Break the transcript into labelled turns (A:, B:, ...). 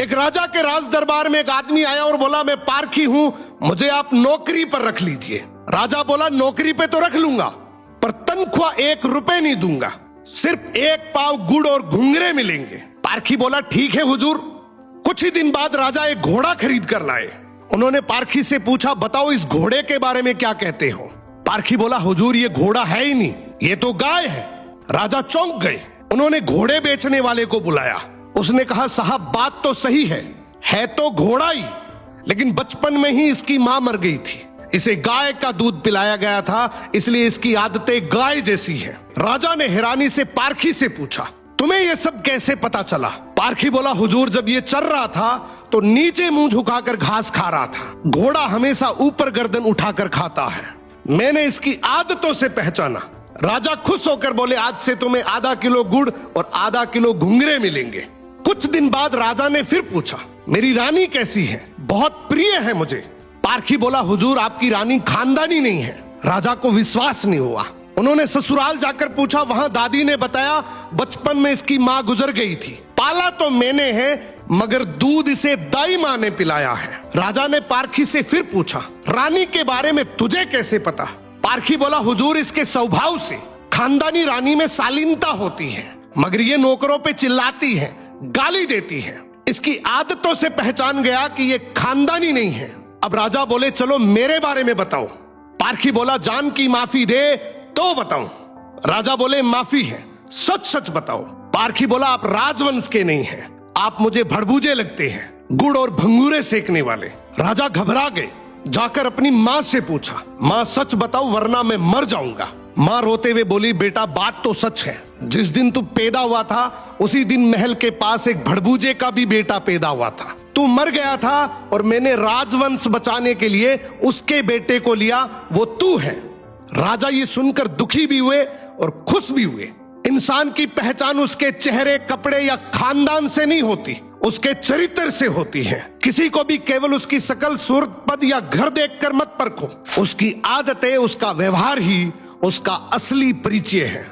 A: एक राजा के राज दरबार में एक आदमी आया और बोला, मैं पारखी हूं, मुझे आप नौकरी पर रख लीजिए। राजा बोला, नौकरी पे तो रख लूंगा, पर तनख्वाह 1 रुपए नहीं दूंगा, सिर्फ 1 पाव गुड़ और घुंघरे मिलेंगे। पारखी बोला, ठीक है हुजूर। कुछ ही दिन बाद राजा एक घोड़ा खरीद कर लाए। उन्होंने पारखी से पूछा, बताओ इस घोड़े के बारे में क्या कहते हो। पारखी बोला, हुजूर ये घोड़ा है ही नहीं, ये तो गाय है। राजा चौंक गए। उन्होंने घोड़े बेचने वाले को बुलाया। उसने कहा, साहब बात तो सही है तो घोड़ा ही, लेकिन बचपन में ही इसकी मां मर गई थी, इसे गाय का दूध पिलाया गया था, इसलिए इसकी आदतें गाय जैसी है। राजा ने हैरानी से पारखी से पूछा, तुम्हें यह सब कैसे पता चला। पारखी बोला, हुजूर जब ये चल रहा था तो नीचे मुंह झुकाकर घास खा रहा था, घोड़ा हमेशा ऊपर गर्दन उठाकर खाता है, मैंने इसकी आदतों से पहचाना। राजा खुश होकर बोले, आज से तुम्हें आधा किलो गुड़ और आधा किलो घुंघरे मिलेंगे। कुछ दिन बाद राजा ने फिर पूछा, मेरी रानी कैसी है, बहुत प्रिय है मुझे। पारखी बोला, हुजूर आपकी रानी खानदानी नहीं है। राजा को विश्वास नहीं हुआ। उन्होंने ससुराल जाकर पूछा, वहां दादी ने बताया, बचपन में इसकी मां गुजर गई थी, पाला तो मैंने है, मगर दूध इसे दाई मां ने पिलाया है। राजा ने पारखी से फिर पूछा, रानी के बारे में तुझे कैसे पता। पारखी बोला, हुजूर इसके स्वभाव से खानदानी रानी में शालीनता होती है, मगर ये नौकरों पे चिल्लाती है, गाली देती है, इसकी आदतों से पहचान गया कि ये खानदानी नहीं है। अब राजा बोले, चलो मेरे बारे में बताओ। पारखी बोला, जान की माफी दे तो बताऊं। राजा बोले, माफी है, सच सच बताओ। पारखी बोला, आप राजवंश के नहीं हैं, आप मुझे भड़बूजे लगते हैं, गुड़ और भंगूरे सेकने वाले। राजा घबरा गए। जाकर अपनी मां से पूछा, मां सच बताओ वरना मैं मर जाऊंगा। मां रोते हुए बोली, बेटा बात तो सच है, जिस दिन तू पैदा हुआ था उसी दिन महल के पास एक भड़बूजे का भी बेटा पैदा हुआ था, तू मर गया था और मैंने राजवंश बचाने के लिए उसके बेटे को लिया, वो तू है। राजा ये सुनकर दुखी भी हुए और खुश भी हुए। इंसान की पहचान उसके चेहरे, कपड़े या खानदान से नहीं होती, उसके चरित्र से होती है। किसी को भी केवल उसकी शकल, सूरत, पद या घर देखकर मत परखो, उसकी आदतें, उसका व्यवहार ही उसका असली परिचय है।